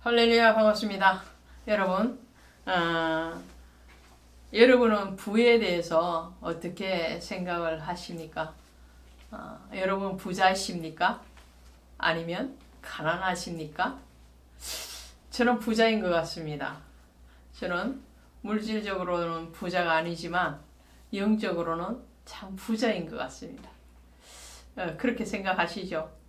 할렐루야, 반갑습니다. 여러분, 여러분은 부에 대해서 어떻게 생각을 하십니까? 여러분 부자이십니까? 아니면 가난하십니까? 저는 부자인 것 같습니다. 저는 물질적으로는 부자가 아니지만 영적으로는 참 부자인 것 같습니다. 그렇게 생각하시죠?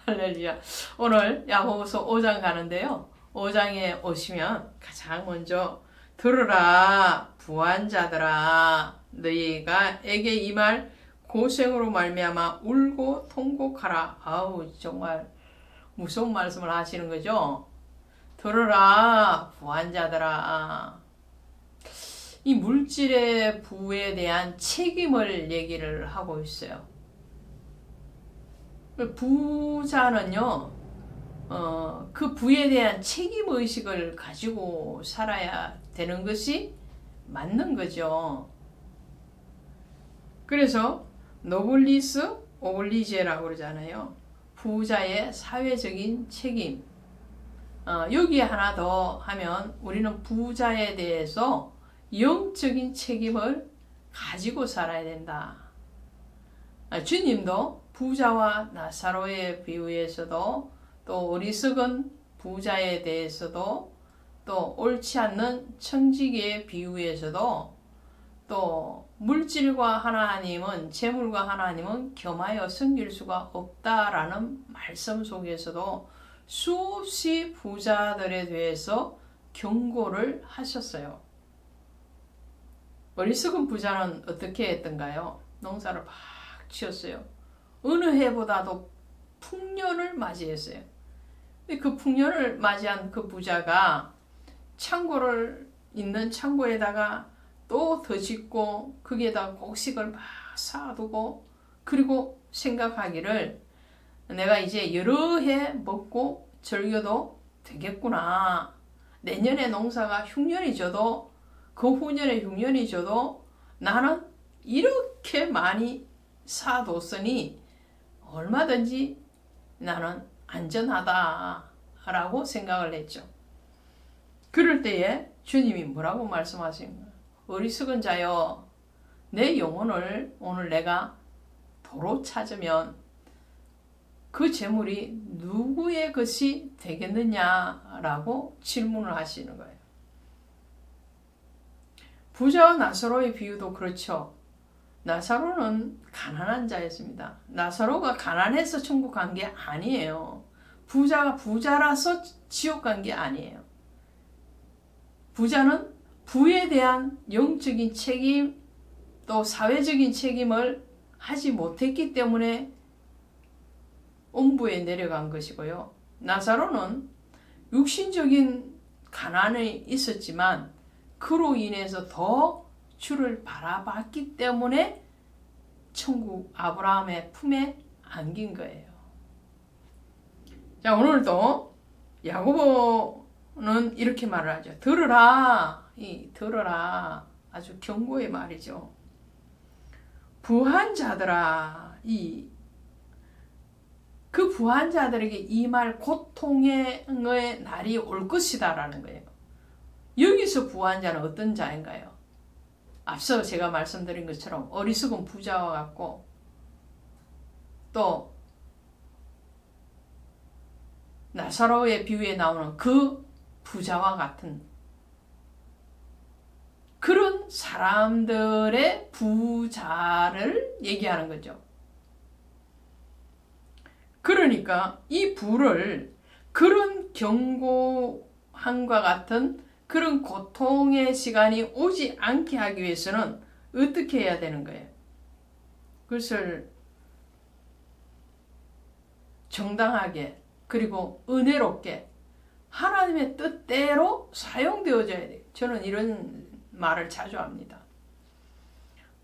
할렐루야. 오늘 야고보서 5장 가는데요. 5장에 오시면 가장 먼저 들으라 부한 자들아 너희가 에게 이 말 고생으로 말미암아 울고 통곡하라. 아우 정말 무서운 말씀을 하시는 거죠. 들으라 부한 자들아. 이 물질의 부에 대한 책임을 얘기를 하고 있어요. 부자는요, 그 부에 대한 책임의식을 가지고 살아야 되는 것이 맞는 거죠. 그래서 노블리스 오블리제라고 그러잖아요. 부자의 사회적인 책임. 여기 하나 더 하면 우리는 부자에 대해서 영적인 책임을 가지고 살아야 된다. 주님도 부자와 나사로의 비유에서도 또 어리석은 부자에 대해서도 또 옳지 않는 청지기의 비유에서도 또 물질과 하나님은 재물과 하나님은 겸하여 섬길 수가 없다라는 말씀 속에서도 수없이 부자들에 대해서 경고를 하셨어요. 어리석은 부자는 어떻게 했던가요? 농사를 막 지었어요. 어느 해보다도 풍년을 맞이했어요. 그 풍년을 맞이한 그 부자가 창고를 있는 창고에다가 또 더 짓고 거기에다 곡식을 막 쌓아두고 그리고 생각하기를 내가 이제 여러 해 먹고 즐겨도 되겠구나. 내년에 농사가 흉년이 져도 그 후년에 흉년이 져도 나는 이렇게 많이 쌓아뒀으니 얼마든지 나는 안전하다라고 생각을 했죠. 그럴 때에 주님이 뭐라고 말씀하십니까? 어리석은 자여 내 영혼을 오늘 내가 도로 찾으면 그 재물이 누구의 것이 되겠느냐라고 질문을 하시는 거예요. 부자와 나사로의 비유도 그렇죠. 나사로는 가난한 자였습니다. 나사로가 가난해서 천국 간 게 아니에요. 부자가 부자라서 지옥 간 게 아니에요. 부자는 부에 대한 영적인 책임 또 사회적인 책임을 하지 못했기 때문에 음부에 내려간 것이고요. 나사로는 육신적인 가난이 있었지만 그로 인해서 더 주를 바라봤기 때문에 천국 아브라함의 품에 안긴 거예요. 자, 오늘도 야고보는 이렇게 말을 하죠. 들으라. 들으라. 아주 경고의 말이죠. 부한 자들아. 그 부한 자들에게 이 말 고통의 날이 올 것이다라는 거예요. 여기서 부한 자는 어떤 자인가요? 앞서 제가 말씀드린 것처럼 어리석은 부자와 같고 또 나사로의 비유에 나오는 그 부자와 같은 그런 사람들의 부자를 얘기하는 거죠. 그러니까 이 부를 그런 경고함과 같은 그런 고통의 시간이 오지 않게 하기 위해서는 어떻게 해야 되는 거예요? 그것을 정당하게 그리고 은혜롭게 하나님의 뜻대로 사용되어져야 돼요. 저는 이런 말을 자주 합니다.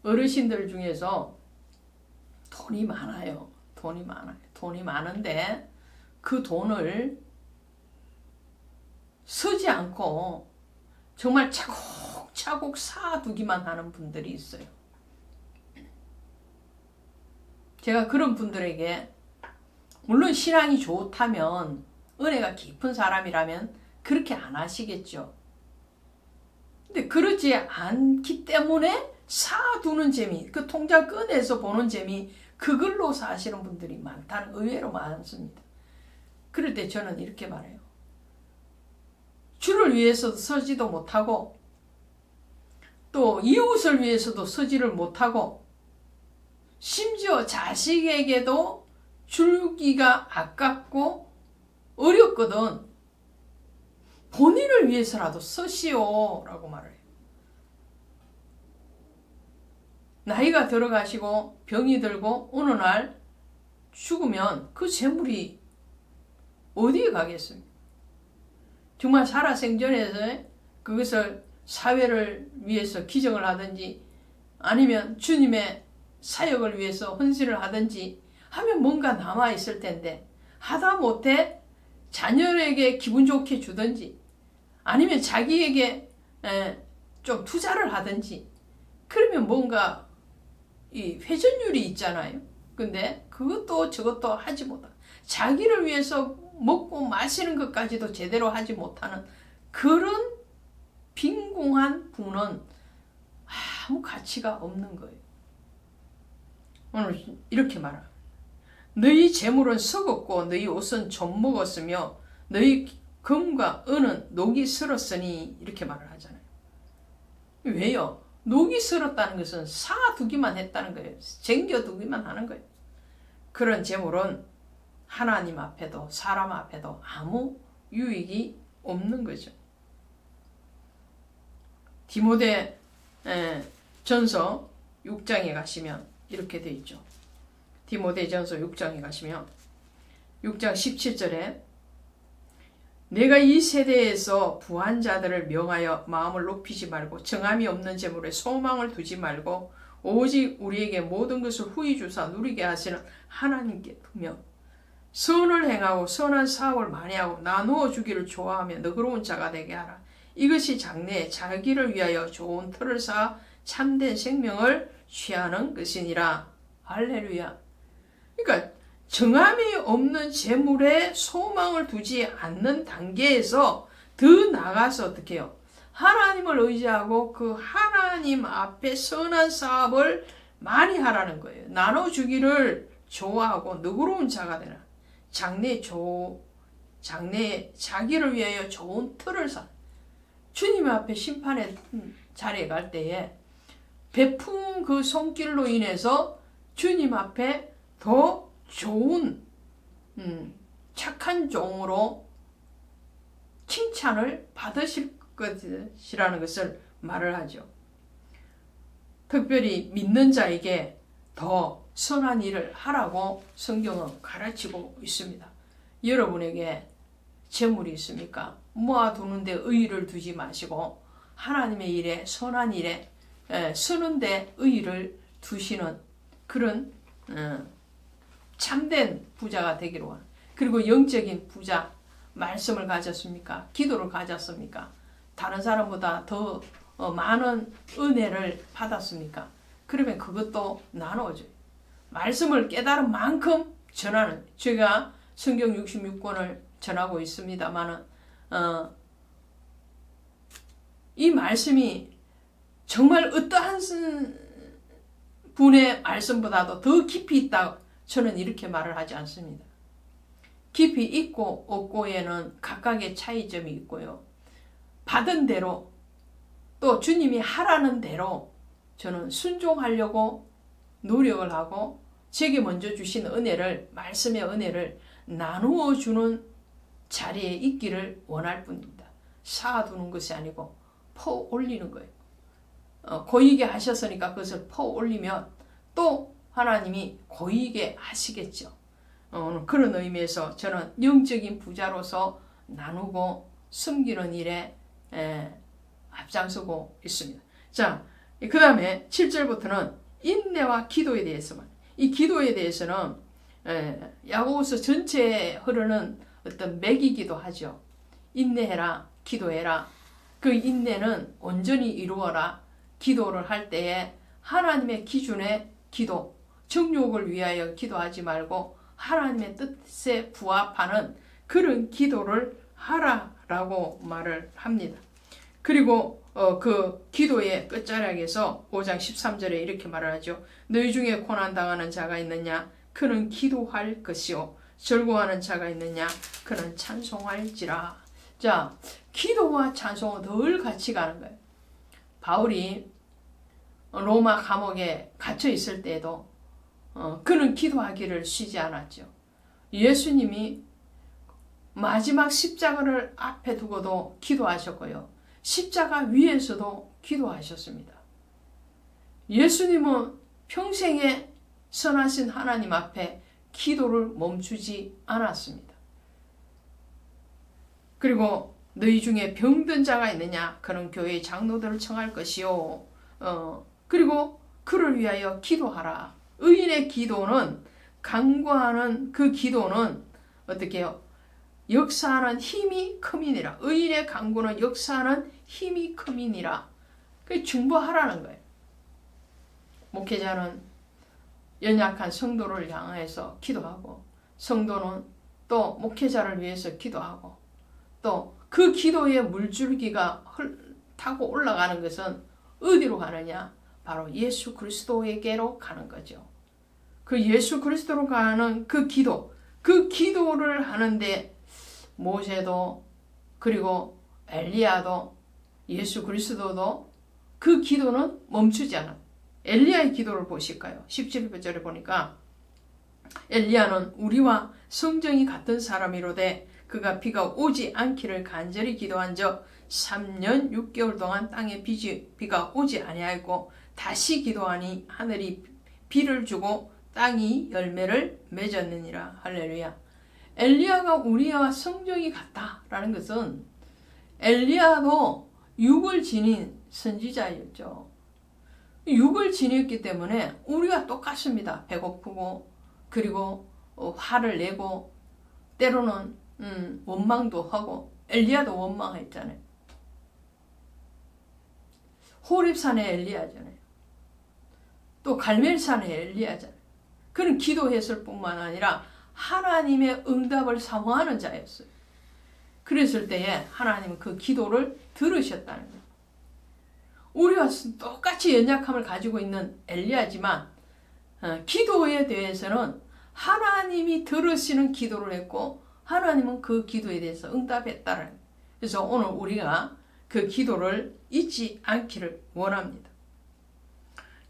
어르신들 중에서 돈이 많아요. 돈이 많은데 그 돈을 쓰지 않고 정말 차곡차곡 쌓아두기만 하는 분들이 있어요. 제가 그런 분들에게 물론 신앙이 좋다면 은혜가 깊은 사람이라면 그렇게 안 하시겠죠. 근데 그러지 않기 때문에 사두는 재미, 그 통장 꺼내서 보는 재미, 그걸로 사시는 분들이 많다는, 의외로 많습니다. 그럴 때 저는 이렇게 말해요. 주를 위해서도 서지도 못하고 또 이웃을 위해서도 서지를 못하고 심지어 자식에게도 주기가 아깝고 어렵거든. 본인을 위해서라도 서시오 라고 말해요. 나이가 들어가시고 병이 들고 어느 날 죽으면 그 재물이 어디에 가겠습니까? 정말 살아생전에서 그것을 사회를 위해서 기정을 하든지 아니면 주님의 사역을 위해서 헌신을 하든지 하면 뭔가 남아있을 텐데 하다 못해 자녀에게 기분 좋게 주든지 아니면 자기에게 좀 투자를 하든지 그러면 뭔가 이 회전율이 있잖아요. 근데 그것도 저것도 하지 못하. 자기를 위해서 먹고 마시는 것까지도 제대로 하지 못하는 그런 빈궁한 분은 아무 가치가 없는 거예요. 오늘 이렇게 말합니다. 너희 재물은 썩었고 너희 옷은 좀 먹었으며 너희 금과 은은 녹이 슬었으니 이렇게 말을 하잖아요. 왜요? 녹이 슬었다는 것은 사두기만 했다는 거예요. 쟁겨두기만 하는 거예요. 그런 재물은 하나님 앞에도 사람 앞에도 아무 유익이 없는 거죠. 디모데 전서 6장에 가시면 이렇게 되어 있죠. 디모데 전서 6장에 가시면 6장 17절에 내가 이 세대에서 부한 자들을 명하여 마음을 높이지 말고 정함이 없는 재물에 소망을 두지 말고 오직 우리에게 모든 것을 후히 주사 누리게 하시는 하나님께 두며 선을 행하고 선한 사업을 많이 하고 나누어 주기를 좋아하며 너그러운 자가 되게 하라. 이것이 장래에 자기를 위하여 좋은 틀을 쌓아 참된 생명을 취하는 것이니라. 할렐루야. 그러니까 정함이 없는 재물에 소망을 두지 않는 단계에서 더 나가서 어떻게 해요? 하나님을 의지하고 그 하나님 앞에 선한 사업을 많이 하라는 거예요. 나눠주기를 좋아하고 너그러운 자가 되라. 장래에 자기를 위하여 좋은 틀을 쌓아. 주님 앞에 심판의 자리에 갈 때에 베푼 그 손길로 인해서 주님 앞에 더 좋은 착한 종으로 칭찬을 받으실 것이라는 것을 말을 하죠. 특별히 믿는 자에게 더 선한 일을 하라고 성경은 가르치고 있습니다. 여러분에게 재물이 있습니까? 모아두는데 의의를 두지 마시고 하나님의 일에 선한 일에 쓰는데 의의를 두시는 그런 참된 부자가 되기로 합니다. 그리고 영적인 부자, 말씀을 가졌습니까? 기도를 가졌습니까? 다른 사람보다 더 많은 은혜를 받았습니까? 그러면 그것도 나눠줘요. 말씀을 깨달은 만큼 전하는, 제가 성경 66권을 전하고 있습니다만은 이 말씀이 정말 어떠한 분의 말씀보다도 더 깊이 있다. 저는 이렇게 말을 하지 않습니다. 깊이 있고 없고에는 각각의 차이점이 있고요. 받은 대로 또 주님이 하라는 대로 저는 순종하려고 노력을 하고 제게 먼저 주신 은혜를, 말씀의 은혜를 나누어 주는 자리에 있기를 원할 뿐입니다. 쌓아두는 것이 아니고 퍼 올리는 거예요. 고이게 하셨으니까 그것을 퍼 올리면 또 하나님이 고이게 하시겠죠. 그런 의미에서 저는 영적인 부자로서 나누고 섬기는 일에 앞장서고 있습니다. 자, 그 다음에 7절부터는 인내와 기도에 대해서만. 이 기도에 대해서는 야고보서 전체에 흐르는 어떤 맥이기도 하죠. 인내해라, 기도해라. 그 인내는 온전히 이루어라. 기도를 할 때에 하나님의 기준의 기도, 정욕을 위하여 기도하지 말고 하나님의 뜻에 부합하는 그런 기도를 하라라고 말을 합니다. 그리고 그 기도의 끝자락에서 5장 13절에 이렇게 말을 하죠. 너희 중에 고난당하는 자가 있느냐? 그는 기도할 것이요. 즐거워하는 자가 있느냐? 그는 찬송할지라. 자, 기도와 찬송은 늘 같이 가는 거예요. 바울이 로마 감옥에 갇혀 있을 때에도 그는 기도하기를 쉬지 않았죠. 예수님이 마지막 십자가를 앞에 두고도 기도하셨고요. 십자가 위에서도 기도하셨습니다. 예수님은 평생에 선하신 하나님 앞에 기도를 멈추지 않았습니다. 그리고 너희 중에 병든 자가 있느냐? 그는 교회의 장로들을 청할 것이요. 그리고 그를 위하여 기도하라. 의인의 기도는 간구하는 그 기도는 어떻게 해요? 역사하는 힘이 크민이라. 의인의 간구는 역사하는 힘이 크민이라. 그게 중보하라는 거예요. 목회자는 연약한 성도를 향해서 기도하고, 성도는 또 목회자를 위해서 기도하고, 또 그 기도의 물줄기가 타고 올라가는 것은 어디로 가느냐? 바로 예수 그리스도에게로 가는 거죠. 그 예수 그리스도로 가는 그 기도, 그 기도를 하는데 모세도 그리고 엘리야도 예수 그리스도도 그 기도는 멈추지 않아. 엘리야의 기도를 보실까요? 17절에 보니까 엘리야는 우리와 성정이 같은 사람이로되 그가 비가 오지 않기를 간절히 기도한 적 3년 6개월 동안 땅에 비가 오지 아니하였고 다시 기도하니 하늘이 비를 주고 땅이 열매를 맺었느니라. 할렐루야. 엘리야가 우리와 성정이 같다라는 것은 엘리야도 육을 지닌 선지자였죠. 육을 지녔기 때문에 우리가 똑같습니다. 배고프고 그리고 화를 내고 때로는 원망도 하고. 엘리야도 원망했잖아요. 호렙산의 엘리야잖아요. 또 갈멜산의 엘리야잖아요. 그는 기도했을 뿐만 아니라 하나님의 응답을 사모하는 자였어요. 그랬을 때에 하나님은 그 기도를 들으셨다는 거예요. 우리와 똑같이 연약함을 가지고 있는 엘리야지만 기도에 대해서는 하나님이 들으시는 기도를 했고 하나님은 그 기도에 대해서 응답했다는 거예요. 그래서 오늘 우리가 그 기도를 잊지 않기를 원합니다.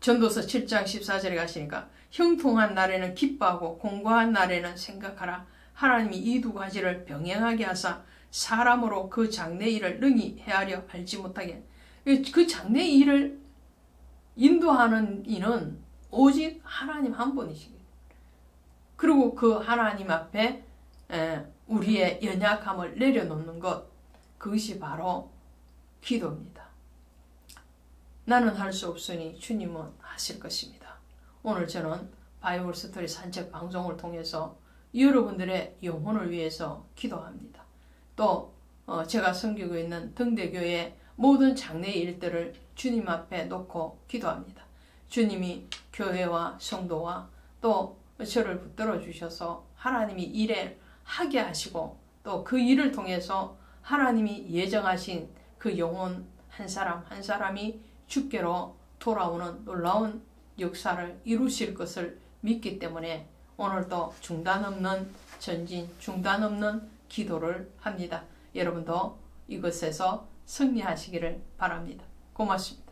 전도서 7장 14절에 가시니까 형통한 날에는 기뻐하고 공고한 날에는 생각하라. 하나님이 이 두 가지를 병행하게 하사 사람으로 그 장래 일을 능히 헤아려 알지 못하게. 그 장래 일을 인도하는 이는 오직 하나님 한 분이시거든요. 그리고 그 하나님 앞에 우리의 연약함을 내려놓는 것, 그것이 바로 기도입니다. 나는 할 수 없으니 주님은 하실 것입니다. 오늘 저는 바이블 스토리 산책 방송을 통해서 여러분들의 영혼을 위해서 기도합니다. 또 제가 섬기고 있는 등대교회 모든 장래 일들을 주님 앞에 놓고 기도합니다. 주님이 교회와 성도와 또 저를 붙들어 주셔서 하나님이 일을 하게 하시고 또 그 일을 통해서 하나님이 예정하신 그 영혼 한 사람 한 사람이 주께로 돌아오는 놀라운 역사를 이루실 것을 믿기 때문에 오늘도 중단 없는 전진, 중단 없는 기도를 합니다. 여러분도 이것에서 승리하시기를 바랍니다. 고맙습니다.